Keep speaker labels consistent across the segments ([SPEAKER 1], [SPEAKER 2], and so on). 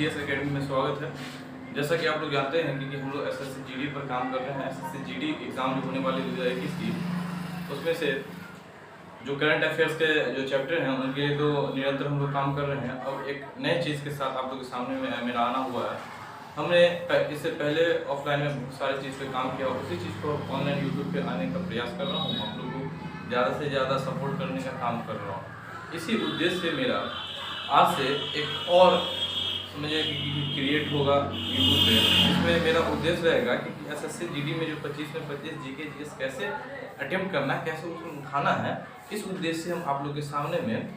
[SPEAKER 1] GS academy में स्वागत है। जैसा कि आप लोग जानते हैं कि हम लोग एसएससी जीडी पर काम कर रहे हैं। एसएससी जीडी एग्ज़ाम जो होने वाली 2021 की, उसमें से जो करंट अफेयर्स के जो चैप्टर हैं उनके लिए तो निरंतर हम लोग काम कर रहे हैं। अब एक नए चीज़ के साथ आप लोग के सामने में मेरा आना हुआ है। हमने इससे पहले ऑफलाइन में बहुत सारी चीज़ पे काम किया, उसी चीज़ को ऑनलाइन यूट्यूब पे आने का प्रयास कर रहा हूँ। आप लोग को ज़्यादा से ज़्यादा सपोर्ट करने का काम कर रहा हूँ। इसी उद्देश्य से मेरा आज से एक और समझिए कि क्रिएट होगा यूट्यूब पे। इसमें मेरा उद्देश्य रहेगा कि एसएससी जीडी में जो 25 में 25 जीके जीएस कैसे अटेम्प्ट करना है, कैसे उसमें उठाना है, इस उद्देश्य से हम आप लोग के सामने में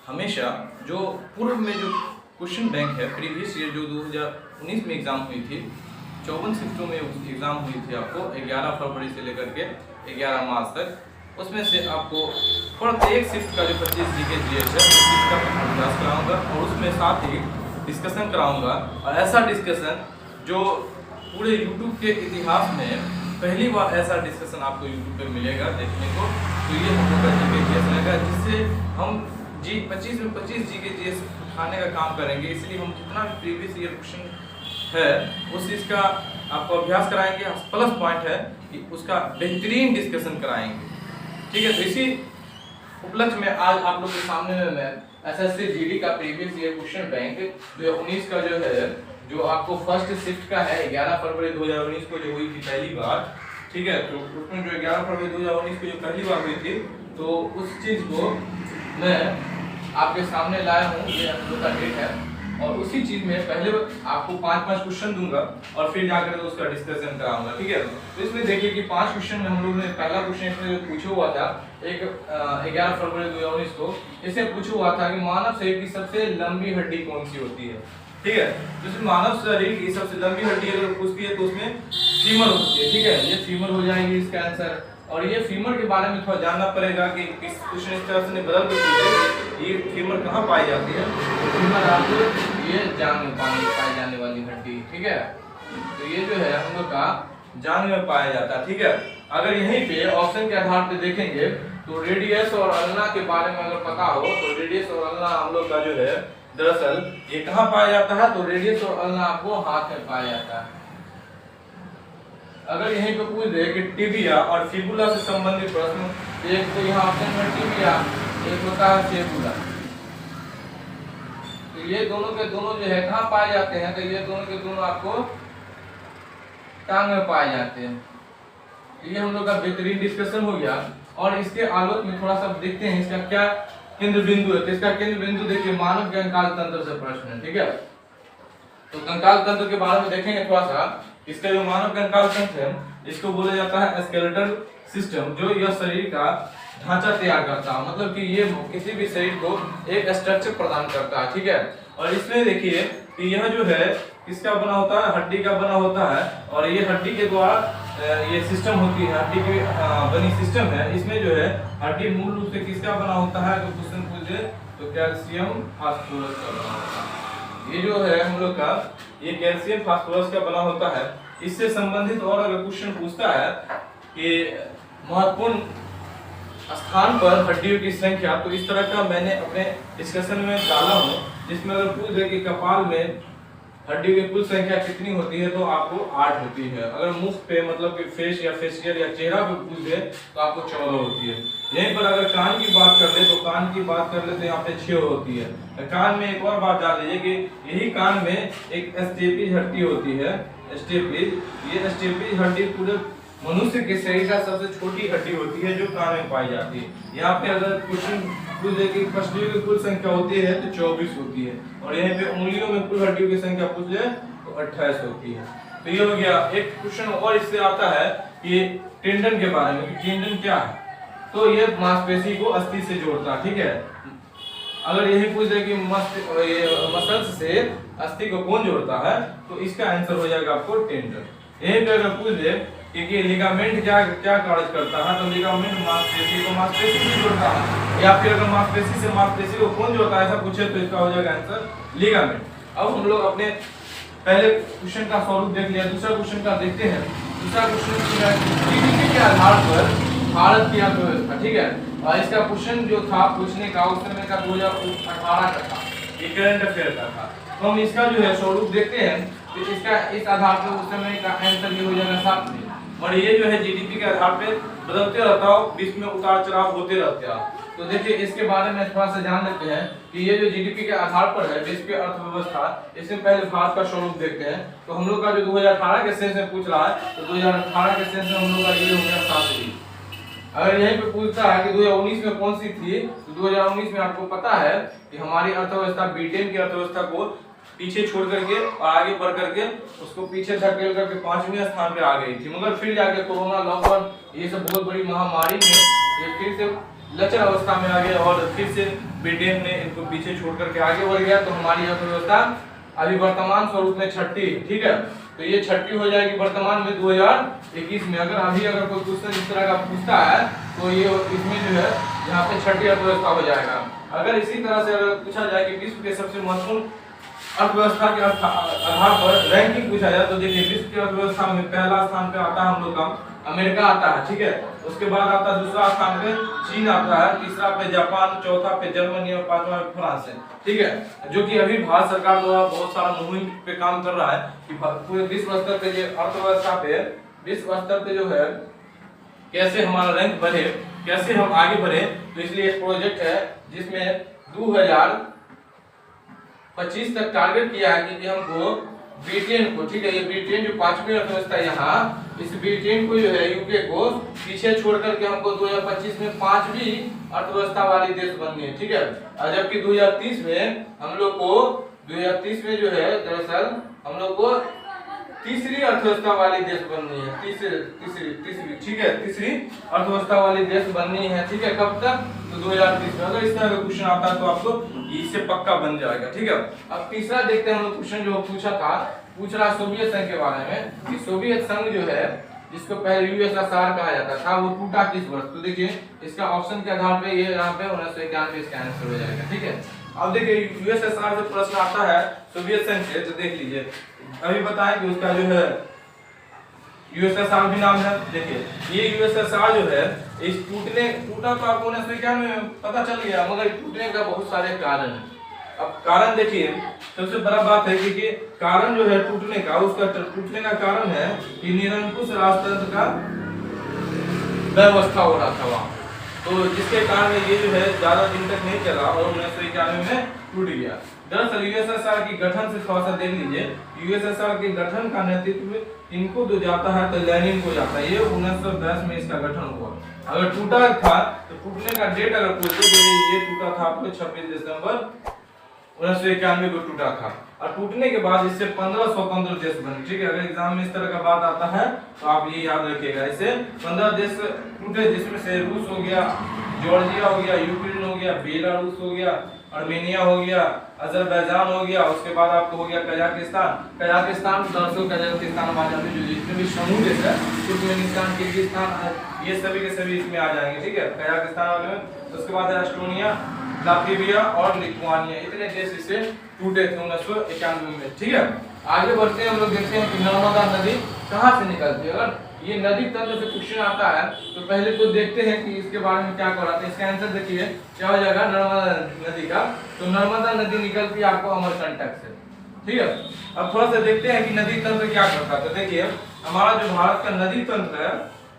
[SPEAKER 1] हमेशा जो पूर्व में जो क्वेश्चन बैंक है प्रीवियस ईयर जो 2019 में एग्ज़ाम हुई थी, 54 शिफ्टों में एग्ज़ाम हुई थी आपको 11 फरवरी से लेकर के 11 मार्च तक। उसमें से आपको प्रत्येक शिफ्ट का जो 25 जीके जीएस है उसका मैं अभ्यास कराऊंगा और उसमें साथ ही डिस्कशन कराऊंगा। और ऐसा डिस्कशन जो पूरे यूट्यूब के इतिहास में पहली बार ऐसा डिस्कशन आपको यूट्यूब पे मिलेगा देखने को। तो ये हम लोग का जीके जीएस रहेगा, जिससे हम 25 में 25 जीके जीएस उठाने का काम करेंगे। इसलिए हम जितना भी प्रीवियस ईयर क्वेश्चन है उस चीज़ का आपको अभ्यास कराएंगे। प्लस पॉइंट है कि उसका बेहतरीन डिस्कशन कराएंगे। ठीक है, तो इसी उपलक्ष्य में आज आप लोग के सामने में मैं एसएससी जीडी का प्रीवियस ईयर क्वेश्चन बैंक 2019 का जो है, जो आपको फर्स्ट शिफ्ट का है 11 फरवरी 2019 को जो हुई थी पहली बार। ठीक है, तो उसमें जो 11 फरवरी 2019 को जो पहली बार हुई थी, तो उस चीज़ को मैं आपके सामने लाया हूँ। ये हम लोग का डेट है और उसी चीज़ में पहले आपको 5-5 क्वेश्चन दूंगा और फिर जाकर उसका डिस्कशन कराऊंगा। ठीक है, तो इसमें देखिए कि 5 क्वेश्चन में हम लोग ने पहला क्वेश्चन इसमें जो पूछा हुआ था 11 फरवरी 2019 को, इसे पूछा हुआ था कि मानव शरीर की सबसे लंबी हड्डी कौन सी होती है। ठीक है, तो इसमें मानव शरीर की सबसे लंबी हड्डी अगर पूछती है तो उसमें फीमर होती है। ठीक है, ये फीमर हो जाएगी इसका आंसर। और ये फीमर के बारे में थोड़ा जानना पड़ेगा कि किस क्वेश्चन इस तरह से बदल के पूछे ये फीमर कहाँ पाई जाती है। फीमर आपको ये जांघ में पाई जाने वाली हड्डी। ठीक है, तो ये जो है हम लोग का जांघ में पाया जाता है। ठीक है, अगर यहीं पे ऑप्शन के आधार पे देखेंगे तो रेडियस और अल्ना के बारे में अगर पता हो तो रेडियस और अल्ना हम लोग का जो है दरअसल ये कहाँ पाया जाता है, तो रेडियस और अल्ना आपको हाथ में पाया जाता है। अगर यहीं पे पूछ दे कि टिबिया और फिबुला से संबंधित प्रश्न, एक तो यहाँ ऑप्शन में टिबिया, एक होता है फिबुला, तो ये दोनों के दोनों जो है कहाँ पाए जाते हैं, तो ये दोनों के दोनों आपको टांग में पाए जाते हैं। ये हम लोग का बेहतरीन डिस्कशन हो गया। और इसके आलोक में थोड़ा सा देखते हैं इसका क्या केंद्र बिंदु है। तो इसका केंद्र बिंदु देखिए मानव कंकाल तंत्र से प्रश्न है। ठीक है, तो कंकाल तंत्र के बारे में देखेंगे थोड़ा सा। इसका जो मानव कंकाल तंत्र है इसको बोला जाता है स्केलेटल सिस्टम, जो यह शरीर का ढांचा तैयार करता है, मतलब कि ये किसी भी शरीर को एक स्ट्रक्चर प्रदान करता है। ठीक है, और इसमें देखिए कि यह जो है किसका बना होता है, हड्डी का बना होता है। और ये हड्डी के द्वारा ये सिस्टम होती है, हड्डी की बनी सिस्टम है। इसमें जो है हड्डी मूल रूप से किसका बना होता है, तो क्वेश्चन पूछे तो कैल्शियम फास्फोरस का बना होता है। ये जो है हम लोग का ये कैल्शियम फास्फोरस का बना होता है। इससे संबंधित और अगर क्वेश्चन पूछता है कि महत्वपूर्ण स्थान पर हड्डियों की संख्या, तो इस तरह का मैंने अपने डिस्कशन में डाला हूँ, जिसमें अगर पूछ दे कि कपाल में हड्डियों की कुल संख्या कितनी होती है तो आपको 8 होती है। अगर मुख पे मतलब कि फेस या फेशियल या चेहरा पे पूछ दे तो आपको 14 होती है। यहीं पर अगर कान की बात कर ले तो कान की बात कर ले तो यहाँ पे 6 होती है। कान में एक और बात डाल लीजिए कि यही कान में एक स्टेपिज हड्डी होती है। स्टेपिज, ये स्टेपिज हड्डी पूरे मनुष्य के शरीर का सबसे छोटी हड्डी होती है जो कान में पाई जाती है। यहाँ पे अगर क्वेश्चन पूछ दे कि पसलियों की कुल संख्या होती है तो 24 होती है। और यहाँ पे उंगलियों में कुल हड्डियों की संख्या पूछ ले तो 28 होती है। तो ये हो गया एक क्वेश्चन। और इससे आता है कि टेंडन के बारे में, कि टेंडन क्या है, तो ये मांसपेशी को अस्थि से जोड़ता है। ठीक है, अगर यही पूछ दे कि मसल्स से अस्थि को कौन जोड़ता है तो इसका आंसर हो जाएगा आपको टेंडन। यही पे अगर पूछ दे कि लिगामेंट क्या कार्य करता है, तो लिगामेंट मांसपेशी को मांसपेशी से जोड़ता है। या फिर अगर मांसपेशी से मांसपेशी को कौन जोड़ता है ऐसा पूछे तो इसका हो जाएगा आंसर लिगामेंट। अब हम लोग अपने पहले क्वेश्चन का स्वरूप देख लिया, दूसरा क्वेश्चन का देखते हैं। दूसरा क्वेश्चन जीडीपी के आधार पर भारत की अर्थव्यवस्था। ठीक है, और इसका क्वेश्चन जो था पूछने का उस समय का 2018 का था, ये करंट अफेयर का था। तो हम इसका जो है स्वरूप देखते हैं, तो इसका इस आधार पर उस समय का आंसर ये हो जाएगा 7 में। और ये जो है जीडीपी के आधार पे बदलते रहता हो, बीच में उतार चढ़ाव होते रहते हैं। तो देखिए इसके बारे में थोड़ा सा जान लेते हैं कि ये जो जीडीपी के आधार पर है देश की अर्थव्यवस्था, इससे पहले भारत का स्वरूप देखते हैं। तो हम लोग का जो 2018 के सेंस में पूछ रहा है, तो 2018 के सेंस में हम लोग का ये हो गया 7। अगर यहीं पे पूछता है कि 2019 में कौन सी थी, तो 2019 में आपको पता है कि हमारी अर्थव्यवस्था ब्रिटेन की अर्थव्यवस्था को पीछे छोड़ करके और आगे बढ़ करके उसको पीछे धकेल करके 5वें स्थान पे आ गई थी। मगर फिर जाके कोरोना, लॉकडाउन, ये सब बहुत बड़ी महामारी में ये फिर से लचर अवस्था में आ गया और फिर से ब्रिटेन ने इनको पीछे छोड़ करके आगे बढ़ गया। तो हमारी अर्थव्यवस्था अभी वर्तमान स्वरूप में छठी, ठीक है, तो ये छठी हो जाएगी वर्तमान में 2021 में। अगर कोई क्वेश्चन इस तरह का पूछता है तो ये इसमें जो है यहाँ पे छठी अर्थव्यवस्था हो जाएगा। अगर इसी तरह से अगर पूछा जाए कि विश्व के सबसे महत्वपूर्ण अर्थव्यवस्था के आधार पर रैंकिंग पूछा जाए, तो देखिए विश्व की अर्थव्यवस्था में पहला स्थान पे आता है हम लोग का अमेरिका आता है, ठीक है, उसके बाद आता है दूसरा स्थान पे चीन आता है, तीसरा पे जापान, चौथा पे जर्मनी और पांचवा पे फ्रांस है, ठीक है, जो कि अभी भारत सरकार द्वारा बहुत सारा मुहिम पे काम कर रहा है कि पूरे विश्व स्तर पे जो अर्थव्यवस्था पे, विश्व स्तर पे जो है कैसे हमारा रैंक बढ़े, कैसे हम आगे बढ़े। तो इसलिए एक प्रोजेक्ट है जिसमें 2025 तक टारगेट किया है कि हमको ब्रिटेन को, ठीक है, ये ब्रिटेन जो 5वीं अर्थव्यवस्था है यहाँ, इस ब्रिटेन को जो है यूके को पीछे छोड़ करके हमको 2025 में 5वीं अर्थव्यवस्था वाली देश बननी है, ठीक है। और जबकि 2030 में हम लोग को 2030 में जो है दरअसल हम लोग को तीसरी अर्थव्यवस्था वाली देश बननी है, तीसरी, ठीक है, तीसरी अर्थव्यवस्था वाली देश बननी है, ठीक है। कब तक? तो 2030 में। अगर इस तरह का क्वेश्चन आता है तो आपको इससे पक्का बन जाएगा, ठीक है। अब तीसरा देखते हैं हम लोग क्वेश्चन जो पूछ रहा सोवियत संघ के बारे में कि सोवियत संघ जो है जिसको पहले यूएसएसआर कहा जाता था, वो टूटा किस वर्ष? तो देखिए इसका ऑप्शन के आधार पे ये यहाँ पे 1991 इसका आंसर हो जाएगा, ठीक है। अब देखिए यूएसएसआर से प्रश्न आता है सोवियत संघ से, तो देख लीजिए अभी बताएं कि उसका जो है यूएसएसआर भी नाम है। देखिए ये यूएसएसआर जो है इस टूटा तो आपको 1991 में पता चल गया, मगर टूटने का बहुत सारे कारण है। अब कारण देखिए सबसे बड़ा बात है कि कारण जो है टूटने का, उसका टूटने का कारण है कि निरंकुश राजतंत्र का व्यवस्था हो रहा था वहाँ, तो जिसके कारण ये जो है ज्यादा दिन तक नहीं चला और 1991 में टूट गया। दरअसल यूएसएसआर की गठन से थोड़ा सा देख लीजिए, यूएसएसआर के गठन का नेतृत्व इनको जो जाता है तो लेनिन को जाता है, ये 1910 में इसका गठन हुआ। अगर टूटा था तो टूटने का डेट अगर पूछे तो ये टूटा था आपको 26 दिसंबर 1991 को टूटा था, और टूटने के बाद इससे 15 स्वतंत्र देश बने, ठीक है। अगर एग्जाम में इस तरह का बात आता है तो आप ये याद रखिएगा, इससे 15 देश टूटे, जिसमें से रूस हो गया, जॉर्जिया हो गया, यूक्रेन हो गया, बेलारूस हो गया, अर्मेनिया हो गया, अजरबैजान हो गया, उसके बाद आपको हो गया कजाकिस्तान वाले जो जितने भी समूह देश है, तुर्कमेनिस्तान, किर्गिस्तान, ये सभी के सभी इसमें आ जाएंगे, ठीक है, कजाकिस्तान वाले में। उसके बाद है एस्टोनिया, लात्विया और लिथुआनिया, इतने देश इससे टूटे थे 1991 में, ठीक है। आगे बढ़ते हैं, हम लोग देखते हैं कि नर्मदा नदी कहाँ से निकलती है। अगर ये नदी तंत्र से क्वेश्चन आता है तो पहले तो देखते हैं कि इसके बारे में क्या कराते हैं। इसका आंसर देखिए क्या हो जाएगा नर्मदा नदी का। तो नर्मदा नदी निकलती है आपको अमरकंटक से, ठीक है। अब थोड़ा सा देखते हैं कि नदी तंत्र क्या करता है। तो देखिए हमारा जो भारत का नदी तंत्र है,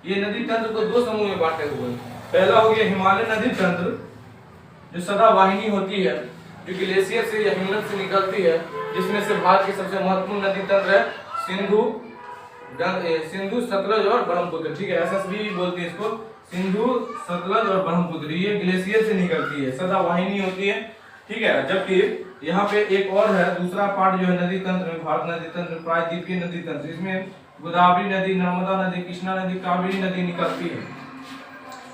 [SPEAKER 1] ये नदी तंत्र को 2 समूह में बांटे हुए हैं। पहला हो गया हिमालय नदी तंत्र, जो सदावाहिनी होती है, जो ग्लेशियर से या हिमनद से निकलती है, जिसमें से भारत की सबसे महत्वपूर्ण नदी तंत्र है सिंधु, सतलज और ब्रह्मपुत्र, ठीक है, एसएसबी बोलते हैं इसको, सिंधु, सतलज और ब्रह्मपुत्र, ये ग्लेशियर से निकलती है, सदावाहिनी होती है, ठीक है। जबकि यहाँ पे एक और है दूसरा पार्ट जो है नदी तंत्र में, भारत नदी तंत्र, प्रायद्वीपीय नदी तंत्र, इसमें गोदावरी नदी, नर्मदा नदी, कृष्णा नदी, कावेरी नदी निकलती है।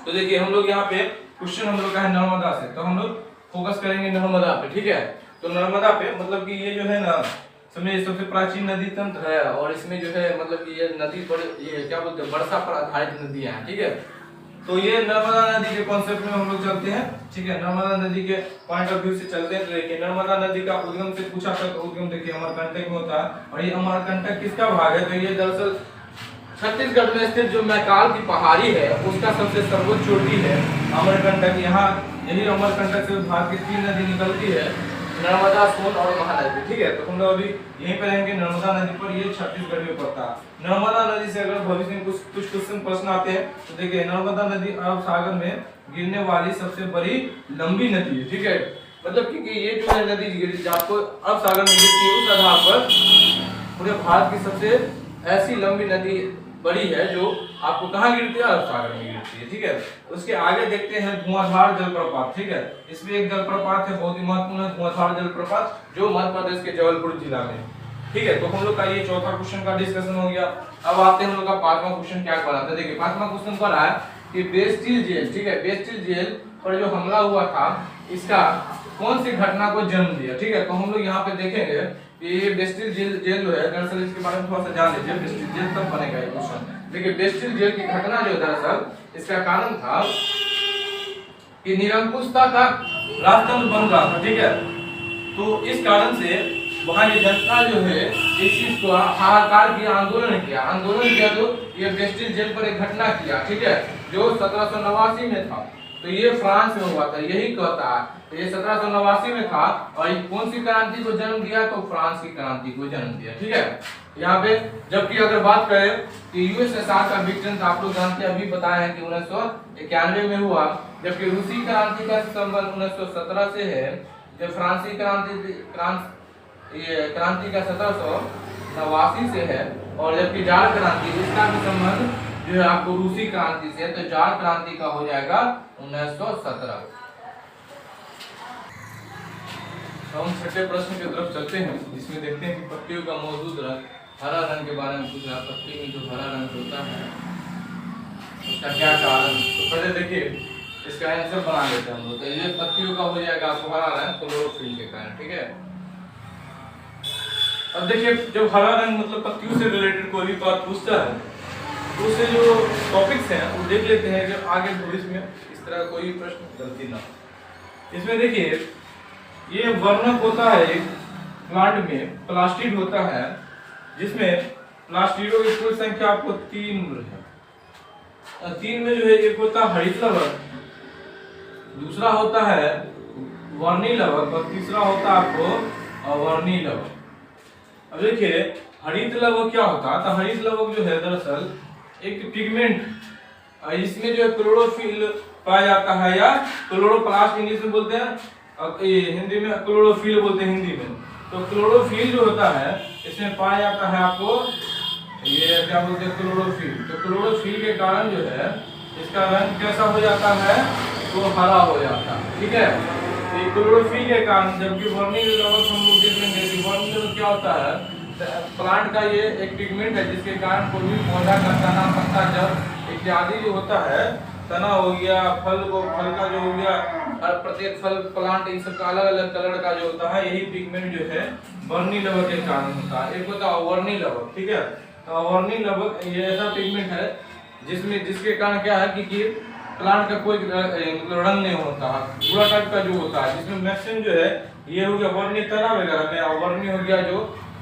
[SPEAKER 1] तो देखिए हम लोग यहाँ पे क्वेश्चन हम लोग का है नर्मदा से, तो हम लोग फोकस करेंगे नर्मदा पे, ठीक है। तो नर्मदा पे मतलब कि ये जो है ना समय सबसे प्राचीन नदी तंत्र है, और इसमें जो है मतलब कि ये नदी पर ये क्या बोलते हैं वर्षा पर आधारित नदियां हैं, ठीक है। तो ये नर्मदा नदी के कॉन्सेप्ट में हम लोग चलते हैं, ठीक है। नर्मदा नदी के पॉइंट ऑफ व्यू से चलते हैं। तो देखिए नर्मदा नदी का उद्गम से पूछा था, तो उद्गम देखिए अमरकंटक में होता है, और ये अमरकंटक किसका भाग है? तो ये दरअसल छत्तीसगढ़ में स्थित जो मैकाल की पहाड़ी है उसका सबसे सर्वोच्च चोटी है अमरकंटक। यहाँ यही अमरकंटक से भारत की 3 नदी निकलती है, नर्मदा, सोन और महानदी। ठीक है, तो हम लोग अभी यहीं पे रहेंगे नर्मदा नदी पर। ये छत्तीसगढ़ में पड़ता है। नर्मदा नदी से अगर भविष्य में कुछ क्वेश्चन प्रश्न आते हैं तो देखिए, नर्मदा नदी अरब सागर में गिरने वाली सबसे बड़ी लंबी नदी है। ठीक है, मतलब कि ये जो है नदी गिरती है आपको अरब सागर में गिरती है, उस आधार पर पूरे भारत की सबसे ऐसी लंबी नदी बड़ी है जो आपको कहाँ गिरती है, अरब सागर में गिरती है। ठीक है, उसके आगे देखते हैं धुआंधार जलप्रपात। ठीक है, इसमें एक जलप्रपात है बहुत ही महत्वपूर्ण है, धुआंधार जलप्रपात, जो मध्य प्रदेश के जबलपुर जिला में। ठीक है, तो हम लोग का ये चौथा क्वेश्चन का डिस्कशन हो गया। अब आते हैं हम लोग का पांचवा क्वेश्चन क्या कराता है। देखिए, पांचवा क्वेश्चन पर है कि बेस्टिल जेल। ठीक है, बेस्टिल जेल पर जो हमला हुआ था, इसका कौन सी घटना को जन्म दिया। ठीक है, तो हम लोग यहाँ पे देखेंगे ये बेस्टिल जेल जो है, दरअसल इसके बारे में थोड़ा सा जान लीजिए। बेस्टिल जेल तब बनेगा ये क्वेश्चन। देखिए, बेस्टिल जेल की घटना जो दरअसल इसका कारण था कि निरंकुशता का राजतंत्र बन रहा था। ठीक है, तो इस कारण से वहां की जनता जो है इस चीज को हाहाकार किया, आंदोलन किया तो ये बेस्टिल जेल पर एक घटना किया। ठीक है, जो 1789 में था, तो ये फ्रांस में हुआ था, यही कहता है। तो ये 1789 में था और कौन सी क्रांति को जन्म दिया, तो फ्रांस की क्रांति को जन्म दिया। ठीक है, यहाँ पे जबकि अगर बात करें कि यूएसएसआर का विघटन आप लोग जानते हैं, अभी बताए हैं कि 1991 में हुआ, जबकि रूसी क्रांति का संबंध 1917 से है, जब फ्रांसी क्रांति का 1789 से है, और जबकि जाट क्रांति इसका भी संबंध जो है आपको रूसी क्रांति से, तो जाट क्रांति का हो जाएगा 1917। हम छठे प्रश्न की तरफ चलते हैं, जिसमें देखते हैं कि पत्तियों का मौजूद रंग हरा रंग के बारे में पूछ रहा है। पत्ती में जो हरा रंग होता है उसका क्या कारण। तो पहले देखिए इसका आंसर बना लेते हैं हम लोग। तो ये पत्तियों का हो जाएगा आपको हरा रंग क्लोरोफिल के कारण। ठीक है, अब देखिए जब हरा रंग मतलब पत्तियों से रिलेटेड कोई भी बात पूछता है तो उससे जो टॉपिक्स हैं वो देख लेते हैं कि आगे भविष्य में इस तरह कोई प्रश्न गलती ना। इसमें देखिए ये वर्णक होता है, एक प्लांट में प्लास्टिड होता है, जिसमें प्लास्टिडों की कुल संख्या आपको 3 है। 3 में जो है एक होता है हरित लवक, दूसरा होता है वर्णी लवक और तीसरा होता है आपको अवर्णी लवक। अब देखिए हरित लवक क्या होता है, तो हरित लवक जो है दरअसल एक पिगमेंट, इसमें जो है क्लोरोफिल पाया जाता है, या क्लोरोप्लास्ट इंग्लिश में बोलते हैं, हिंदी में क्लोरोफिल बोलते हैं हिंदी में। तो क्लोरोफिल जो होता है इसमें पाया जाता है आपको ये क्या बोलते हैं क्लोरोफिल। तो क्लोरोफिल के कारण जो है इसका रंग कैसा हो जाता है, तो हरा हो जाता है। ठीक है, तो क्लोरोफिल के कारण, जबकि वर्णी लवक हम लोग देख लेंगे कि वर्णी लवक क्या होता है, प्लांट का ये एक पिगमेंट है जिसके कारण कोई भी पौधा का तना, पत्ता, जड़ इत्यादि जो होता है, तना हो गया, फल का जो हो गया, हर प्रत्येक फल प्लांट इन सब का अलग अलग कलर का जो होता है, यही पिगमेंट जो है वर्णी लवक के कारण होता है। एक होता है अवर्णी लवक। ठीक है, तो अवर्णी लवक ये ऐसा पिगमेंट है जिसके कारण क्या है कि प्लांट का कोई मतलब रंग नहीं होता, पूरा टाइप का जो होता है, जिसमें मैक्सिमम जो है ये हो गया वर्णी तना वगैरह में, अवर्णी हो गया जो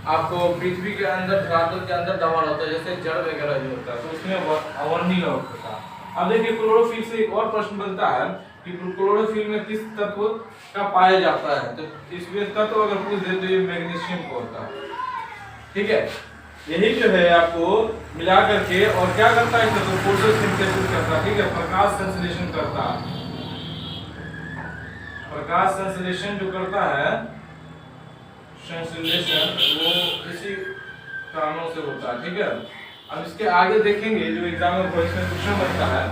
[SPEAKER 1] आपको पृथ्वी के अंदर धरातल के अंदर दबा होता है, जैसे जड़ वगैरह जो होता है, तो उसमें अवर्णी लवक होता है। अब देखिए क्लोरोफिल से एक और प्रश्न बनता है कि क्लोरोफिल में किस तत्व का पाया जाता है, तो इसमें तत्व अगर पूछ दे तो ये मैग्नीशियम को होता है। ठीक है, यही जो है आपको मिला करके और क्या करता है, तो फोटोसिंथेसिस करता है। ठीक है, प्रकाश संश्लेषण करता है। प्रकाश संश्लेषण जो करता है, संश्लेषण वो इसी कारणों से होता है। ठीक है, अब इसके आगे देखेंगे जो एग्जाम में क्वेश्चन बनता है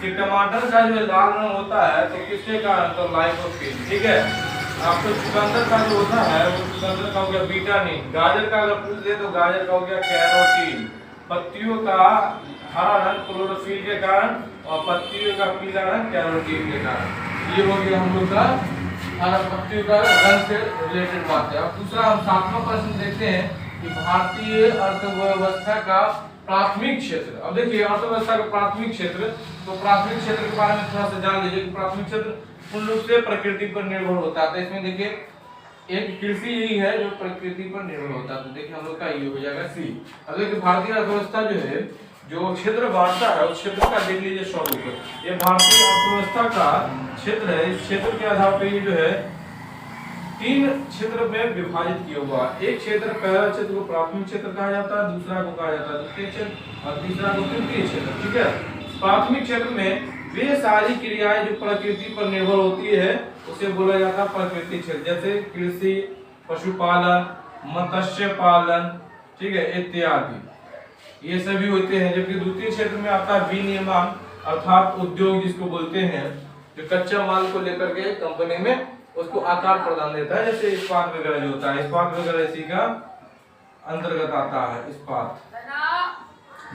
[SPEAKER 1] कि टमाटर का जो लाल रंग होता है तो किसके कारण, तो लाइकोपीन। ठीक है, आपको चुकंदर का जो होता है वो चुकंदर का हो गया विटामिन, गाजर का अगर पूछ दे तो गाजर का हो गया कैरोटीन, पत्तियों का हरा रंग क्लोरोफिल के कारण और पत्तियों का पीला रंग कैरोटीन के कारण। ये हो गया हम लोग का हरा पत्तियों का रंग से रिलेटेड बात है। अब दूसरा हम 7वां प्रश्न देखते हैं कि भारतीय अर्थव्यवस्था का प्राथमिक क्षेत्र। अब देखिए अर्थव्यवस्था का प्राथमिक क्षेत्र, तो प्राथमिक क्षेत्र के बारे में थोड़ा सा जान लीजिए कि प्राथमिक क्षेत्र पूर्ण रूप से प्रकृति पर निर्भर होता है। तो इसमें देखिए एक कृषि ही है जो प्रकृति पर निर्भर होता है, तो देखिए हम लोग का ये हो जाएगा सी। अब देखिए भारतीय अर्थव्यवस्था जो है जो क्षेत्र बांटता है उस क्षेत्र का देख लीजिए स्वरूप। ये भारतीय अर्थव्यवस्था का क्षेत्र है, इस क्षेत्र के आधार पर ये जो है
[SPEAKER 2] 3 क्षेत्र में विभाजित किया हुआ। एक क्षेत्र, पहला क्षेत्र को प्राथमिक क्षेत्र कहा जाता है, दूसरा को कहा जाता है द्वितीय क्षेत्र और तीसरा को तृतीय क्षेत्र। ठीक है, प्राथमिक क्षेत्र में वे सारी क्रियाएं जो प्रकृति पर निर्भर होती है उसे बोला जाता है प्राकृतिक क्षेत्र, जैसे कृषि, पशुपालन, मत्स्य पालन, ठीक है, इत्यादि ये सभी होते हैं। जबकि द्वितीय क्षेत्र में आता है विनिर्माण अर्थात उद्योग जिसको बोलते हैं, जो कच्चा माल को लेकर के कंपनी में उसको आकार प्रदान देता है, जैसे इस्पात वगैरह जो होता है, इस्पात वगैरह इसी का अंतर्गत आता है इस्पात।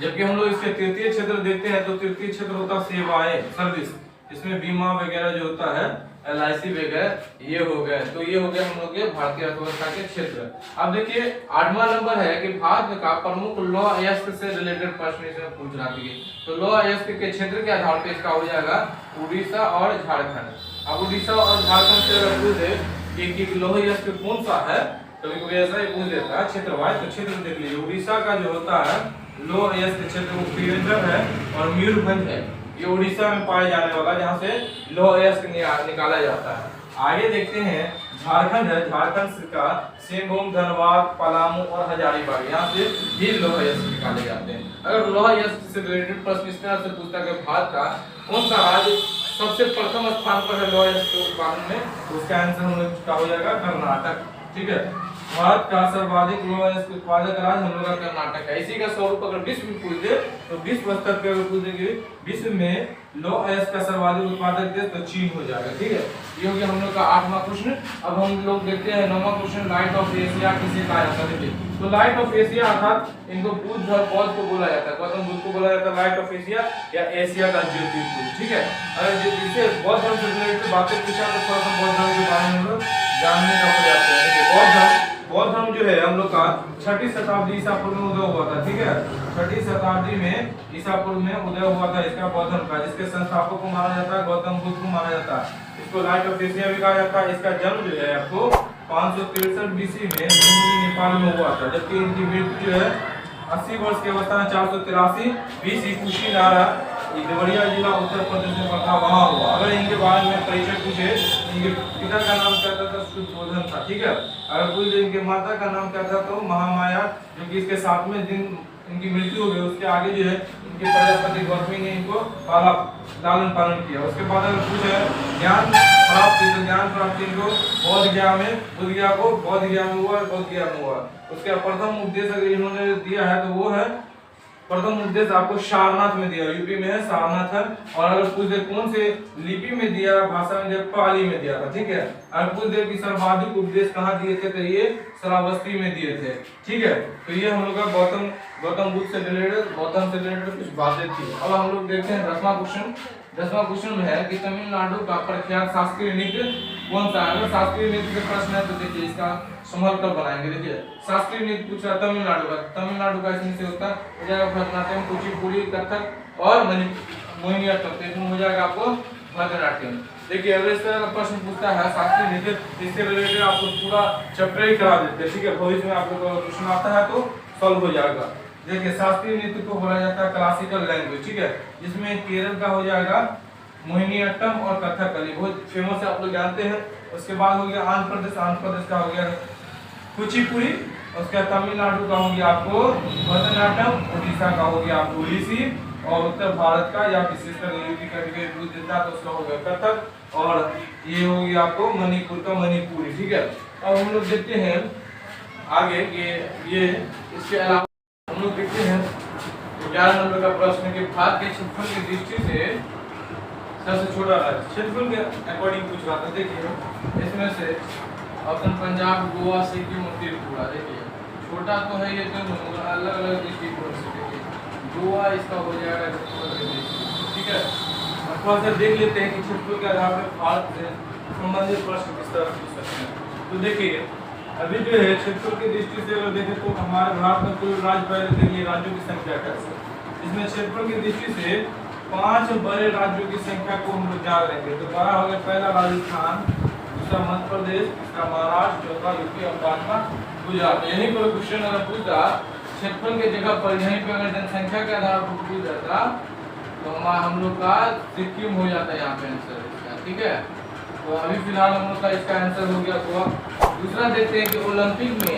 [SPEAKER 2] जबकि हम लोग इसके तृतीय क्षेत्र देखते हैं तो तृतीय क्षेत्र होता है सेवाएं, सर्विस, इसमें बीमा वगैरह जो होता है, LIC वगैरह ये हो गए। तो ये हो गया हम लोग के भारतीय अर्थव्यवस्था के क्षेत्र। अब देखिए 8वां नंबर है कि भारत का प्रमुख लौह अयस्क से रिलेटेड प्रश्न इसमें पूछ रहा है। तो लौह अयस्क के क्षेत्र के आधार पर इसका हो जाएगा उड़ीसा और झारखंड। अब उड़ीसा और झारखंड से अगर पूछे कि लौह अयस्क कौन सा है, कभी कभी ऐसा ही पूछ देता है क्षेत्रवाइज, तो क्षेत्र देख लीजिए। उड़ीसा का जो होता है लौह अयस्क क्षेत्र वो पेंटर है और मयूरभंज है, ये उड़ीसा में पाए जाने वाला जहाँ से लौह अयस्क निकाला जाता है। आगे देखते हैं झारखंड है, झारखंड का सिंहभूम, धनबाद, पलामू और हजारीबाग, यहाँ से भी लौह अयस्क निकाले जाते हैं। अगर लौह अयस्क से रिलेटेड प्रश्न इस तरह से पूछता है कि भारत का कौन सा राज्य सबसे प्रथम स्थान पर है लौह अयस्क के उत्पादन में, तो उसका आंसर हम लोग का हो जाएगा कर्नाटक। ठीक है, भारत का सर्वाधिक लौह अयस्क उत्पादक राज्य हम लोग का कर्नाटक है। इसी का स्वरूप अगर विश्व में पूछ दे तो विश्व स्तर पर अगर पूछ देंगे विश्व में लौह अयस्क का सर्वाधिक उत्पादक देश तो चीन हो जाएगा। ठीक है, ये हो गया हम लोग का 8वां क्वेश्चन। अब हम लोग देखते हैं 9वां क्वेश्चन, लाइट ऑफ एशिया किसे कहा जाता है। देखिए तो लाइट ऑफ एशिया अर्थात इनको बुद्ध और बौद्ध को बोला जाता है, गौतम बुद्ध को बोला जाता है लाइट ऑफ एशिया या एशिया का ज्योतिर्पुंज। ठीक है, अगर जिससे बौद्ध धर्म से रिलेटेड बातें पूछा तो थोड़ा सा बौद्ध धर्म के बारे में हम लोग जानने का प्रयास करें। देखिए बौद्ध धर्म जो है हम लोग का 6वीं शताब्दी ईसा पूर्व में उदय हुआ था। ठीक है, 6वीं शताब्दी में ईसा पूर्व में उदय हुआ था इसका बौद्ध धर्म का, जिसके संस्थापक को माना जाता है गौतम बुद्ध को माना जाता है। इसको लाइट ऑफ एशिया भी कहा जाता है। इसका जन्म जो है आपको 563 BC में नेपाल में हुआ था, जबकि इनकी मृत्यु जो है 80 वर्ष की अवस्था में 483 BC कुशीनारा देवरिया जिला उत्तर प्रदेश में पड़ता वहां हुआ। अगर इनके बारे में परिचय पूछे, इनके पिता का नाम क्या था, शुद्धोधन था। ठीक है, अगर पूछ इनके माता का नाम क्या था तो महामाया, जो कि इसके 7वें दिन इनकी मृत्यु हो गई। उसके आगे जो है इनके प्रजापति गौतमी ने इनको पाला, लालन पालन किया। उसके बाद अगर पूछे ज्ञान प्राप्ति, तो ज्ञान प्राप्ति इनको बौद्ध गया में, बुद्ध गया को बौद्ध गया में हुआ, बौद्ध गया में हुआ। उसका प्रथम उपदेश अगर इन्होंने दिया है तो वो है, प्रथम उपदेश आपको सारनाथ में दिया, यूपी में है सारनाथ है। और अगर पूछ दे कौन से लिपि में दिया, भाषा में दिया, पाली में दिया था। ठीक है, अगर पूछ दे कि सर्वाधिक उपदेश कहाँ दिए थे तो ये श्रावस्ती में दिए थे। ठीक है, तो ये हम लोग का गौतम बुद्ध से रिलेटेड, गौतम से रिलेटेड कुछ बातें थी। अब हम लोग देखते हैं 10वां क्वेश्चन। 10वां क्वेश्चन में है कि तमिलनाडु का प्रख्यात शास्त्रीय नृत्य कौन सा है। अगर शास्त्रीय नृत्य के प्रश्न है तो देखिए इसका समझ कर बनाएंगे। देखिए शास्त्रीय नृत्य पूछ रहा है तमिलनाडु का, तमिलनाडु का इसमें से होता है हो जाएगा भरतनाट्यम, कुचिपुड़ी, कथक और मोहिनीअट्टम। तो इसमें हो जाएगा आपको भरतनाट्यम। देखिए अगर इस तरह का प्रश्न पूछता है शास्त्रीय नृत्य, इससे रिलेटेड आपको पूरा चैप्टर ही करा देते हैं। ठीक है, भविष्य में आप लोग का क्वेश्चन आता है तो सॉल्व हो जाएगा। देखिए शास्त्रीय नृत्य को बोला जाता है क्लासिकल लैंग्वेज। ठीक है, जिसमें केरल का हो जाएगा मोहिनीअट्टम और कथकली, बहुत फेमस है, आप लोग जानते हैं। उसके बाद हो गया आंध्र प्रदेश का हो गया कुचिपुड़ी। उसके तमिलनाडु का हो गया आपको भरतनाट्यम, उड़ीसा का हो गया आपको ओडिसी, और उत्तर भारत का या विशेषकर यूपी का पूछ देता है तो उसका हो गया कथक, और ये हो गया आपको मणिपुर का मणिपुरी। ठीक है, अब हम लोग देखते हैं आगे ये इसके अलावा हम लोग देखते हैं 11 नंबर का प्रश्न कि भारत के क्षेत्रफल की दृष्टि से सबसे छोटा राज्य, क्षेत्रफल के अकॉर्डिंग पूछ रहा था। देखिए इसमें से ऑप्शन पंजाब, गोवा, सिक्किम और त्रिपुरा। देखिए छोटा तो है ये दोनों, अलग अलग दृष्टिकोण से। देखिए गोवा इसका हो जाएगा क्षेत्रफल के दृष्टि। ठीक है, थोड़ा सा देख लेते हैं कि क्षेत्रफल के आधार पर भारत से संबंधित प्रश्न किस तरह पूछ सकते हैं। तो देखिए अभी जो है क्षेत्रफल की दृष्टि से अगर देखें तो हमारे भारत में कुल राज्य, पहले देखिए राज्यों की संख्या कैसे, इसमें क्षेत्रफल की दृष्टि से 5 बड़े राज्यों की संख्या को हम लोग जान लेंगे। तो बड़ा हो गया पहला राजस्थान, दूसरा मध्य प्रदेश, तीसरा महाराष्ट्र, चौथा यूपी और पांचवा गुजरात। यहीं पर क्वेश्चन अगर पूछता क्षेत्रफल के जगह पर यहीं पर अगर जनसंख्या के आधार पर पूछ जाता तो हम लोग का सिक्किम हो जाता है यहाँ पे आंसर इसका। ठीक है, तो अभी फिलहाल हम लोग का इसका आंसर हो गया गोवा। दूसरा देखते हैं कि ओलंपिक में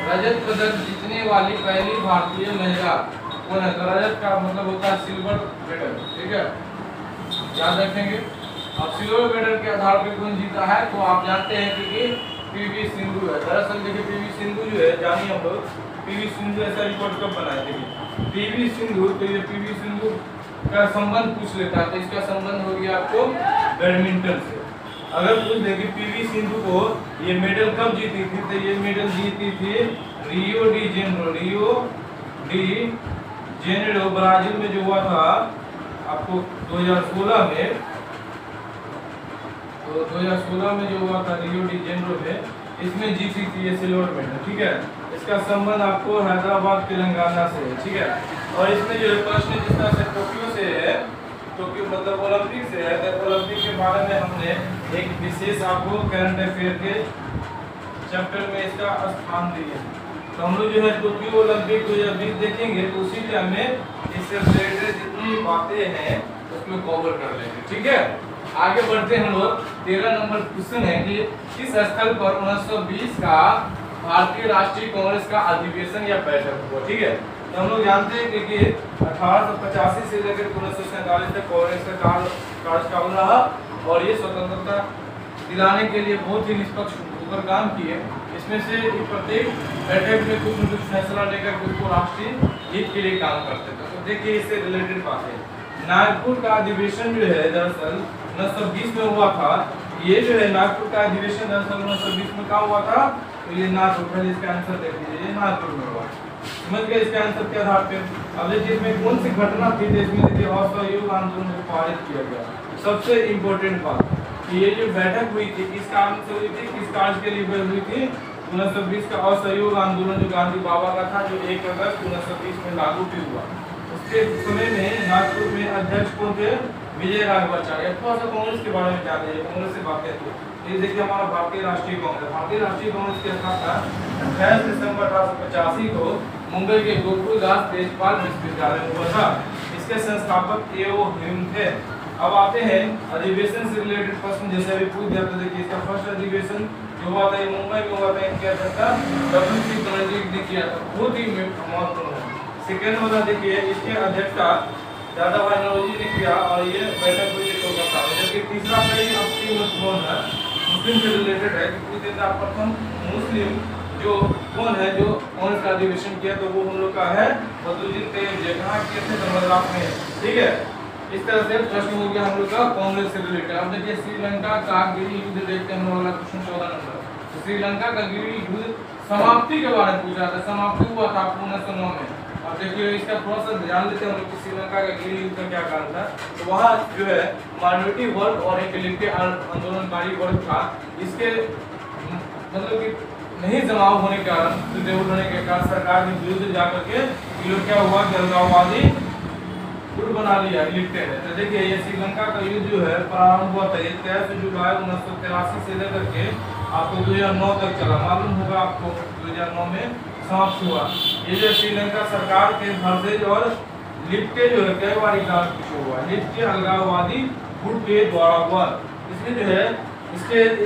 [SPEAKER 2] रजत पदक जीतने वाली पहली भारतीय महिला कौन है। तो रजत का मतलब होता है सिल्वर मेडल, ठीक है, याद रखेंगे। अब सिल्वर मेडल के आधार पर कौन जीता है तो आप जानते हैं कि पीवी सिंधु है। दरअसल देखिए पीवी सिंधु जो है, जानिए हम लोग पीवी सिंधु ऐसा रिकॉर्ड कब बनाए। देखिए पीवी सिंधु, तो ये पीवी सिंधु का संबंध पूछ लेता है, तो इसका संबंध हो गया आपको बैडमिंटन से। अगर पूछ दे कि पीवी सिंधु को ये मेडल कब जीती थी, तो ये मेडल जीती थी रियो डी जेनेरो ब्राजील में जो हुआ था आपको 2016 में। तो 2016 में जो हुआ था रियो डी जेनेरो में, इसमें जीती थी ये सिल्वर मेडल, ठीक है। इसका संबंध आपको हैदराबाद तेलंगाना से है, ठीक है। और इसमें जो प्रश्न जिस तरह से टोक्यो से है, टोक्यो मतलब ओलंपिक से है, तो ओलंपिक के बारे में हमने एक विशेष आपको करंट अफेयर के चैप्टर में इसका स्थान दिया। तो हम लोग जो है टोक्यो ओलंपिक 2020 देखेंगे, तो उसी में हमें इससे रिलेटेड जितनी बातें हैं उसमें कवर कर लेंगे, ठीक है। आगे बढ़ते हैं हम लोग। 13 नंबर क्वेश्चन है कि किस स्थल पर 1920 का भारतीय राष्ट्रीय कांग्रेस का अधिवेशन या बैठक हुआ, ठीक है। तो हम लोग जानते हैं कि 1885 से लेकर 1947 तक कांग्रेस का कार्यकाल रहा और ये स्वतंत्रता दिलाने के लिए बहुत ही निष्पक्ष होकर काम किए। इसमें से प्रत्येक बैठक में कुछ न कुछ फैसला लेकर उसको राष्ट्रीय हित के लिए काम करते थे। तो देखिए इससे रिलेटेड बात है। नागपुर का अधिवेशन जो है दरअसल 1920 में हुआ था। ये जो है नागपुर का अधिवेशन दरअसल 1920 में कहाँ हुआ था, तो ये नागपुर, पहले इसका आंसर देख लीजिए, ये नागपुर में हुआ। समझ गए इसका आंसर के आधार पे। अब देखिए इसमें कौन सी घटना थी, इसमें देखिए असहयोग आंदोलन को पारित किया गया। सबसे इम्पोर्टेंट बात कि ये जो बैठक हुई थी किस कारण से हुई थी, किस कार्य के लिए हुई थी, 1920 का असहयोग आंदोलन जो गांधी बाबा का था, जो 1 अगस्त 1920 में लागू भी हुआ। उसके समय में नागपुर में अध्यक्ष कौन थे, विजय राघवाचार्य। थोड़ा सा कांग्रेस के बारे में जान लीजिए, कांग्रेस से बात करते हैं। ये देखिए हमारा भारतीय राष्ट्रीय कांग्रेस की स्थापना 28 दिसंबर 1885 को मुंबई के गोकुलदास तेजपाल विश्वविद्यालय में हुआ था। इसके संस्थापक ए.ओ. ह्यूम थे। अब आते हैं अधिवेशन से रिलेटेड प्रश्न, जैसे अभी पूछ दिया था। देखिए इसका फर्स्ट अधिवेशन जो हुआ था ये मुंबई में हुआ था, इनके अध्यक्षता डब्ल्यू.सी. बनर्जी ने किया था, बहुत ही महत्वपूर्ण है। सेकेंड वाला देखिए इसके अध्यक्षता दादा भाई नौरोजी ने किया और ये बैठक हुई थी कोलकाता में। जबकि तीसरा कई अति महत्वपूर्ण है, मुस्लिम से रिलेटेड है कि पूछ देता प्रथम मुस्लिम जो कौन है जो कांग्रेस का अधिवेशन किया, तो वो हम लोग का है बदरुद्दीन तैयब। कहाँ किए थे, तो मद्रास में, ठीक है। इस तरह से प्रश्न हो गया हम लोग का कांग्रेस से रिलेटेड। अब देखिए श्रीलंका का गिरी युद्ध देखते हैं हम लोग, अगला क्वेश्चन 14 नंबर। तो श्रीलंका का गिरी युद्ध समाप्ति के बारे में पूछा था। समाप्ति हुआ था 1909 में। अब देखिए इसका थोड़ा सा ध्यान देते हैं हम लोग कि श्रीलंका का गिरी युद्ध का क्या कारण था। तो वहाँ जो है माइनॉरिटी वर्ग और एक लिप्टे आंदोलनकारी वर्ग था, इसके मतलब कि नहीं जमाव होने के कारण, विरोध होने के कारण सरकार के विरुद्ध जाकर के ये क्या हुआ, अलगाववादी गुट बना लिया लिप्टेड है। तो देखिए ये श्रीलंका का युद्ध जो है प्रारंभ हुआ था 23 जुलाई 1983 से लेकर के आपको 2009 तक चला। मालूम होगा आपको 2009 में समाप्त हुआ। ये जो श्रीलंका सरकार के भरसेज और लिप्टे जो है कई बार एग्जाम पूछा हुआ है, लिप्टे अलगाववादी गुट के द्वारा हुआ। इसमें जो है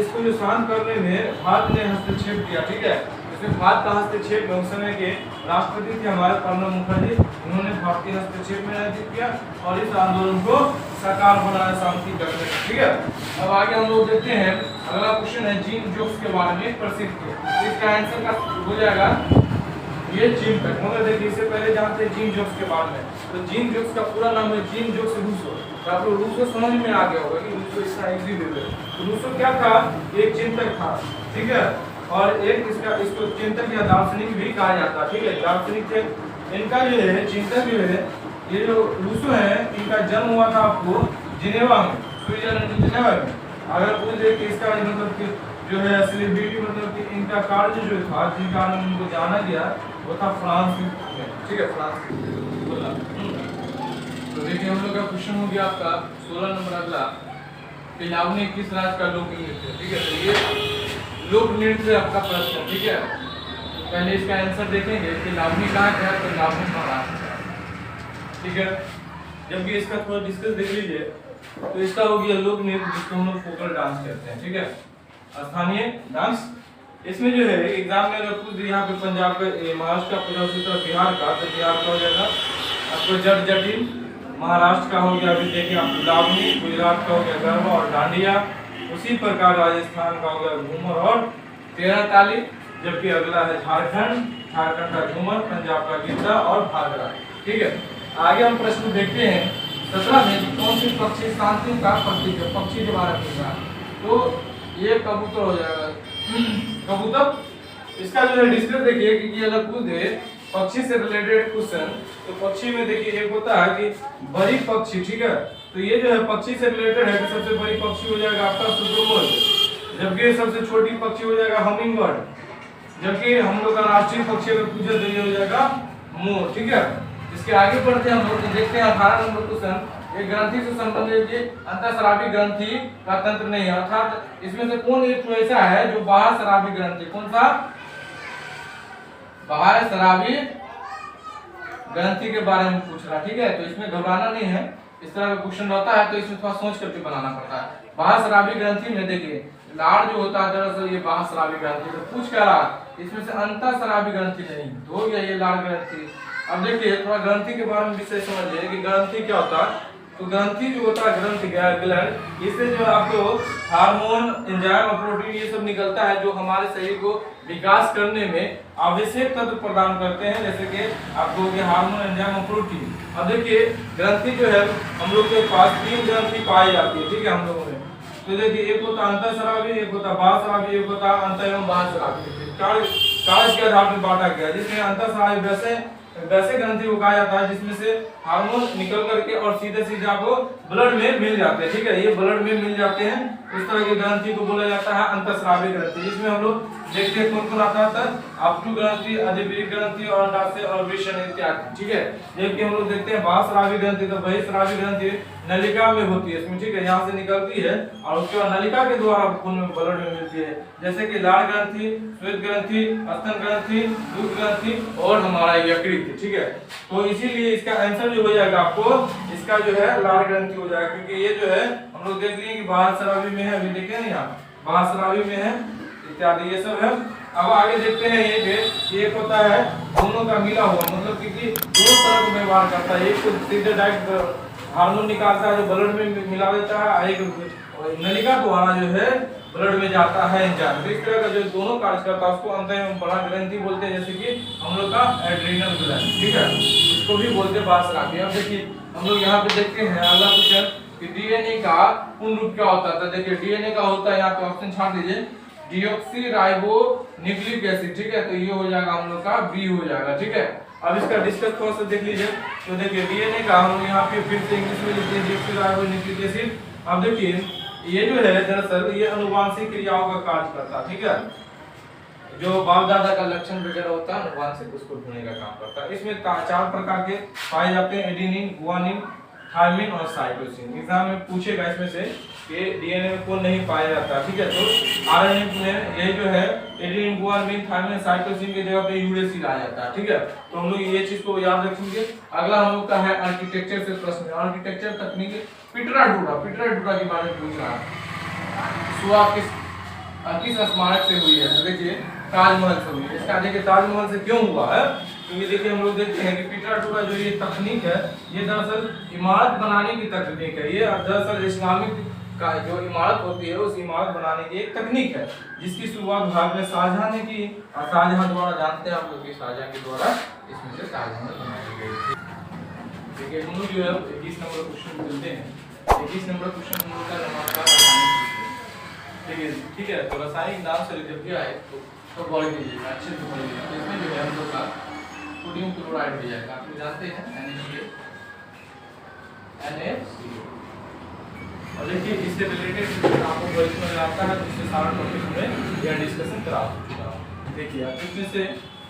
[SPEAKER 2] इसको जो शांत करने में भारत ने हस्तक्षेप किया, ठीक है। इसमें भारत का हस्तक्षेप में उस समय के राष्ट्रपति थे हमारे प्रणब मुखर्जी, उन्होंने भारतीय हस्तक्षेप में नहीं किया और इस आंदोलन को सरकार बनाने शांति करने, ठीक है। अब आगे हम लोग देखते हैं अगला क्वेश्चन है जीन जोक्स के बारे में प्रसिद्ध थे। इसका आंसर का हो जाएगा ये जीन तक। मगर देखिए इससे पहले जानते हैं जीन जोक्स के बारे में। तो जीन जोक्स का पूरा नाम है जीन जोक्स रूसो। तो आप लोग रूसो समझ में आ गया होगा कि रूसो इसका एग्जीक्यूटिव। तो रूसो क्या था, एक चिंतक था, ठीक है। और एक इसको चिंतक या दार्शनिक भी कहा जाता है, ठीक है। दार्शनिक थे। इनका जो है चिंतक जो है ये जो रूसो है, इनका जन्म हुआ था आपको जिनेवा में, स्विट्जरलैंड जिनेवा में। अगर पूछ दे कि इसका मतलब कि जो है सेलिब्रिटी मतलब कि इनका कार्य जो था जिनका नाम इनको जाना गया वो था फ्रांस में, ठीक है, फ्रांस बोला। तो देखिए हम लोग का क्वेश्चन हो गया आपका 16 नंबर अगला, पिलावनी किस राज्य का लोक नृत्य, ठीक है। तो ये लोक नृत्य आपका प्रश्न, ठीक है। पहले इसका आंसर देखेंगे कि लावनी कहाँ का है, तो लावनी महाराष्ट्र का, ठीक है। जबकि इसका थोड़ा डिस्कस देख लीजिए तो इसका हो गया लोक नृत्य, जिसको हम लोग फोकल डांस कहते हैं, ठीक है, स्थानीय डांस। इसमें जो है एग्जाम में अगर पूछ दिया यहाँ पे पंजाब का, महाराष्ट्र का पूछा, उसी तरह बिहार का, तो बिहार का हो जाएगा आपको जट जटिन, महाराष्ट्र का हो गया अभी देखिए आपको लावनी, गुजरात का हो गया गरबा और डांडिया, उसी प्रकार राजस्थान का हो गया घूमर और 13 ताली, जबकि अगला है झारखंड, झारखंड का झूमर, पंजाब का गिद्दा और भागरा, ठीक है। आगे हम प्रश्न देखते हैं 17 में कौन सी पक्षी शांति का प्रतीक है, पक्षी के बारे में पूछा, तो ये कबूतर हो जाएगा, कबूतर। इसका जो है डिस्कस देखिए, क्योंकि अगर पूछ दे पक्षी से रिलेटेड क्वेश्चन, तो पक्षी में देखिए एक होता है कि बड़ी पक्षी, ठीक है, तो ये जो है पक्षी से रिलेटेड है, तो सबसे बड़ी पक्षी हो जाएगा आपका शुतुरमुर्ग, जबकि सबसे छोटी पक्षी हो जाएगा हमिंग बर्ड, जबकि हम लोग का राष्ट्रीय पक्षी अगर पूछे तो ये हो जाएगा मोर, ठीक है। इसके आगे बढ़ते हैं हम लोग, देखते हैं 18 नंबर क्वेश्चन, एक ग्रंथि से संबंधित अंतःस्रावी ग्रंथि का तंत्र नहीं है, अर्थात इसमें से कौन एक तो ऐसा है जो बाह्य स्रावी ग्रंथि, कौन सा बाह्य स्रावी ग्रंथि के बारे में पूछ रहा, ठीक है, तो इसमें घबराना नहीं है, इस तरह का क्वेश्चन रहता है तो इसमें थोड़ा सोच करके बनाना पड़ता है। बाह्य स्रावी ग्रंथि में देखिए लाड़ जो होता है दरअसल ये बाह्य स्रावी ग्रंथि, तो पूछ क्या रहा इसमें से अंतःस्रावी ग्रंथि नहीं, तो हो गया ये लाड़ ग्रंथि। अब देखिए थोड़ा ग्रंथि के बारे में विषय समझिए कि ग्रंथि क्या होता है, तो ग्रंथि जो होता है ग्रंथि ग्लैंड, इससे जो आपको हार्मोन, एंजाइम और प्रोटीन ये सब निकलता है जो हमारे शरीर को विकास करने में आवश्यक तत्व प्रदान करते हैं, जैसे कि आपको हार्मोन, एंजाइम और प्रोटीन। अब देखिए ग्रंथि जो है हम लोग के पास 3 ग्रंथि पाई जाती है, ठीक है, हम लोगों में, तो देखिए एक होता अंतःस्रावी, एक होता बाह्य स्रावी, एक होता अंत एवं बाह्य स्रावी, कार्य के आधार पर बांटा गया, जिसमें अंतःस्रावी वैसे ग्रंथि को कहा जाता है जिसमें से हार्मोन निकल करके और सीधे सीधे आपको ब्लड में मिल जाते हैं, ठीक है, ये ब्लड में मिल जाते हैं, इस तरह की ग्रंथि को बोला जाता है अंतःस्रावी ग्रंथि। इसमें हम लोग देखते हैं कौन कौन आता है, अपटू ग्रंथि, अधिवृक्क ग्रंथि और अंडाशय और वृषण इत्यादि, ठीक है। जबकि हम लोग देखते हैं बाह्यस्रावी ग्रंथि, तो बहिःस्रावी ग्रंथि नलिका में होती है इसमें, ठीक है, यहाँ से निकलती है और उसके बाद नलिका के द्वारा खून में ब्लड में मिलती है, जैसे कि लाड़ ग्रंथि, श्वेत ग्रंथि, स्तन ग्रंथि, दूध ग्रंथि और हमारा यकृत, ठीक है। तो इसीलिए इसका आंसर जो हो जाएगा आपको, इसका जो है लाड़ ग्रंथि हो जाएगा, क्योंकि ये जो है हम लोग देख लिए कि बाह्यस्रावी में है, अभी देखे ना यहाँ बाह्यस्रावी में है इत्यादि ये सब है। अब आगे देखते हैं ये एक होता है दोनों का मिला हुआ, मतलब कि दोनों तरह का व्यवहार करता है, एक तो सीधे डायरेक्ट हार्मोन निकालता है जो ब्लड में मिला देता है, एक नलिका द्वारा जो है ब्लड में जाता है एंजाइम, तो इस तरह का जो दोनों कार्य करता है उसको अंत एवं बड़ा ग्रंथि बोलते हैं, जैसे कि हम लोग का एड्रीनल ग्लैंड, ठीक है, इसको भी बोलते हैं बाह्यस्रावी। अब देखिए हम लोग यहाँ पे देखते हैं अगला क्वेश्चन कि डीएनए का पूर्ण रूप क्या होता है, तो देखिए डीएनए का होता है, यहाँ पे ऑप्शन छाट दीजिए, डीऑक्सी न्यूक्लिक एसिड, ठीक है, तो ये हो जाएगा हम लोग का बी हो जाएगा, ठीक है। अब इसका डिस्कस थोड़ा सा देख लीजिए, तो देखिए डीएनए का हम यहाँ पे फिर से इंग्लिश में लिखते हैं डीऑक्सी एसिड। अब देखिए ये जो है दरअसल ये अनुवांशिक क्रियाओं का कार्य करता है, ठीक है, जो बाप दादा का लक्षण वगैरह होता है अनुवांशिक उसको ढूंढने का काम करता है। इसमें 4 प्रकार के पाए जाते हैं, एडेनिन, गुआनिन, थायमिन और साइटोसिन। एग्जाम में पूछेगा इसमें से कि डीएनए में कौन नहीं पाया जाता, ठीक है, तो आरएनए में ये जो है एडेनिन, गुआनिन, थायमिन, साइटोसिन की जगह पे यूरेसिल आ जाता है, ठीक है, तो हम लोग ये चीज को याद रखेंगे। अगला हम लोग का है आर्किटेक्चर से प्रश्न, आर्किटेक्चर तकनीक, पिटरा डूडा के बारे में पूछ रहा है, शुरुआत किस स्मारक से हुई है, तो देखिए ताजमहल से हुई है। इसका देखिए ताजमहल से क्यों हुआ है, क्योंकि देखिए हम लोग देखते हैं कि पिटरा डूडा जो ये तकनीक है ये दरअसल इमारत बनाने की तकनीक है, ये दरअसल इस्लामिक का जो इमारत होती है उस इमारत बनाने की एक तकनीक है, जिसकी शुरुआत भारत में शाहजहां ने की, और शाहजहां द्वारा जानते हैं आप लोग कि शाहजहां के द्वारा इसमें से ताजमहल बनाई गई। देखिए हम लोग जो है 21 नंबर क्वेश्चन मिलते हैं, 21 नंबर क्वेश्चन हम लोग का हमारा ठीक है, तो रासायनिक नाम से जब भी आए तो पढ़ लीजिएगा, अच्छे से पढ़ लीजिएगा। इसमें जो है हम लोग का सोडियम क्लोराइड हो जाएगा, आप लोग जानते हैं NaCO। और देखिए इससे रिलेटेड आपको क्वेश्चन में आता है, जिससे सारा टॉपिक में यह डिस्कशन करा चुका हूं। देखिए आप इसमें से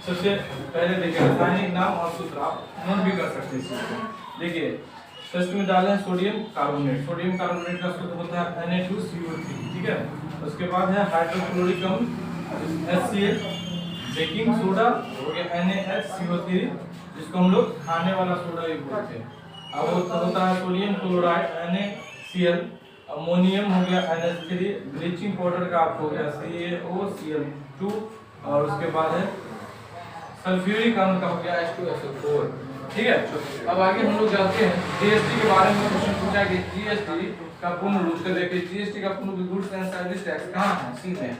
[SPEAKER 2] सबसे पहले देखिए रासायनिक नाम और सूत्र आप नोट भी कर सकते हैं। देखिए फर्स्ट में डालें सोडियम कार्बोनेट, सोडियम कार्बोनेट का सूत्र होता है Na2CO3, ठीक है। उसके बाद है हाइड्रोक्लोरिक अम्ल HCl, बेकिंग सोडा हो गया NaHCO3, जिसको हम लोग खाने वाला सोडा भी बोलते हैं। अब होता है सोडियम क्लोराइड Cl, अमोनियम हो गया NH3, ब्लीचिंग पाउडर का आपको हो गया CaOCl2 और उसके बाद है सल्फ्यूरिक अम्ल का हो गया H2SO4। ठीक है, अब आगे हम लोग जाते हैं जीएसटी के बारे में। क्वेश्चन पूछा कि जीएसटी का पूर्ण रूप से देखिए, जीएसटी का पूर्ण रूप गुड्स एंड सर्विस टैक्स कहाँ है? सी में,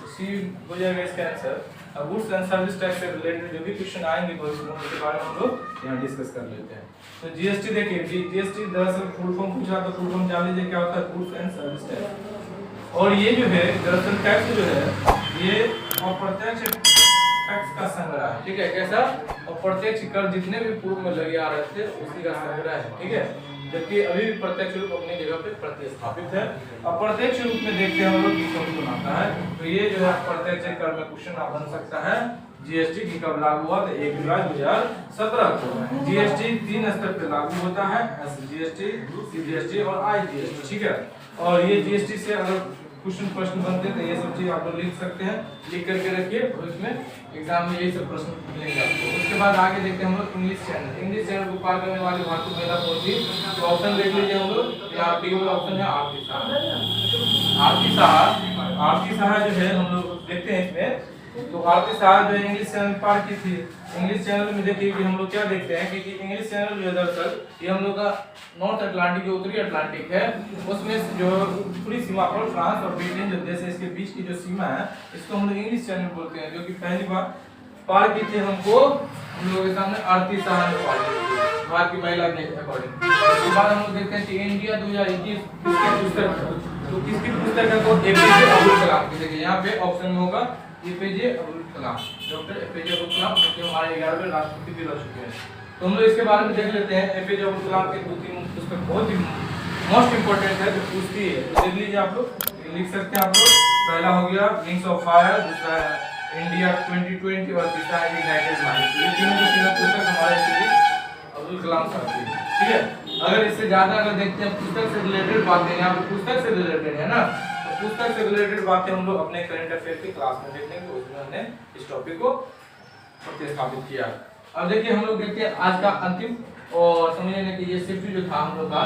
[SPEAKER 2] सी हो जाएगा इसका आंसर। अब गुड्स एंड सर्विस टैक्स से रिलेटेड जो भी क्वेश्चन आएंगे उसके बारे में हम लोग यहाँ डिस्कस कर लेते हैं। तो जीएसटी देखिए, जीएसटी दरअसल फुल फॉर्म पूछा तो फुल फॉर्म जान लीजिए क्या होता है, गुड्स एंड सर्विस टैक्स। और ये जो है दरअसल टैक्स जो है ये अप्रत्यक्ष टैक्स का संग्रह है। ठीक है, कैसा? अप्रत्यक्ष कर जितने भी पूर्व में लगे आ रहे थे उसी का संग्रह है। ठीक है, जबकि अभी भी प्रत्यक्ष रूप अपनी जगह पे प्रतिस्थापित है। अप्रत्यक्ष रूप में देखते हैं हम लोग कब आता है, तो ये जो है अप्रत्यक्ष कर में क्वेश्चन बन सकता है जीएसटी की कब लागू हुआ? तो 1 जुलाई 2017 को। जीएसटी 3 स्तर पे लागू होता है, एसजीएसटी, सीजीएसटी और आईजीएसटी। ठीक है, और ये जीएसटी से अगर प्रश्न बनते हैं तो ये सब चीज आप लोग लिख सकते हैं, लिख करके रखिए, और इसमें एग्जाम में यही सब प्रश्न मिलेंगे आपको। उसके बाद आगे देखते हैं हम लोग इंग्लिश चैनल। इंग्लिश चैनल को पार करने वाली भारतीय महिला कौन थी? तो ऑप्शन देख लीजिए हम लोग, यहाँ डी वाला ऑप्शन है आरती साहा। आरती साहा जो है हम लोग देखते हैं इसमें, तो आरती साहा जो इंग्लिश चैनल पार की थी। इंग्लिश चैनल में देखिए कि हम लोग क्या देखते हैं कि इंग्लिश चैनल जो है दरअसल ये हम लोग का नॉर्थ अटलांटिक जो उत्तरी अटलांटिक है उसमें जो पूरी सीमा पर फ्रांस और ब्रिटेन जो देश है इसके बीच की जो सीमा है इसको हम लोग इंग्लिश चैनल बोलते हैं, जो कि पहली बार पार की थी हमको हम लोगों के सामने आरती साहा ने पार की थी, भारतीय महिला के अकॉर्डिंग। उसके बाद हम लोग देखते हैं कि इंडिया 2021 किसके पुस्तक है, तो किसकी पुस्तक है? तो एपीजे अब्दुल कलाम की। देखिए यहाँ पे ऑप्शन में होगा APJ Abdul Kalam, doctor APJ Abdul Kalam जो हमारे 11वें राष्ट्रपति भी रह चुके हैं। तो हम लोग इसके बारे में देख लेते हैं। एपीजे अब्दुल कलाम की 2-3 पुस्तक बहुत ही मोस्ट इंपोर्टेंट है जो पूछती है, तो देख लीजिए आप लोग, लिख सकते हैं आप लोग। पहला हो गया विंग्स ऑफ फायर, दूसरा है इंडिया 2020 और तीसरा है यूनाइटेड माइंड्स। ये तीनों पुस्तक हमारे एपीजे अब्दुल कलाम साहब की। ठीक है, अगर इससे ज्यादा अगर देखते हैं पुस्तक से रिलेटेड बातें, यहाँ पे पुस्तक से रिलेटेड है ना, तो पुस्तक से रिलेटेड बातें हम लोग अपने करंट अफेयर की क्लास में देख लेंगे, उसमें हमने इस टॉपिक को प्रतिस्थापित किया। अब देखिए हम लोग देखते हैं आज का अंतिम और समझ लेने कि ये शिफ्ट जो था हम लोग का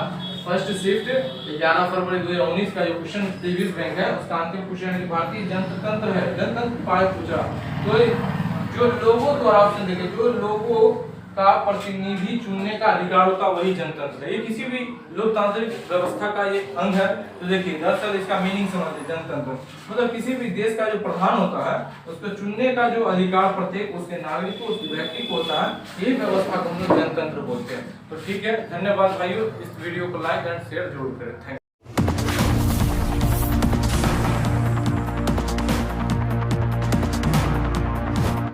[SPEAKER 2] फर्स्ट शिफ्ट 11 फरवरी 2019 का जो क्वेश्चन प्रीवियस बैंक है उसका अंतिम क्वेश्चन है कि भारतीय जनतंत्र है, जनतंत्र पाए पूछा। तो जो लोगों द्वारा ऑप्शन देखे, जो लोगों का प्रतिनिधि चुनने का अधिकार होता है वही जनतंत्र है। ये किसी भी लोकतांत्रिक व्यवस्था का ये अंग है। तो देखिए दरअसल इसका मीनिंग समझिए, जनतंत्र मतलब किसी भी देश का जो प्रधान होता है उसको चुनने का जो अधिकार प्रत्येक उसके नागरिक को, उस व्यक्ति को होता है, यही व्यवस्था को हम लोग जनतंत्र बोलते हैं। तो ठीक है, धन्यवाद भाइयों, इस वीडियो को लाइक एंड शेयर जरूर करें। Thank you.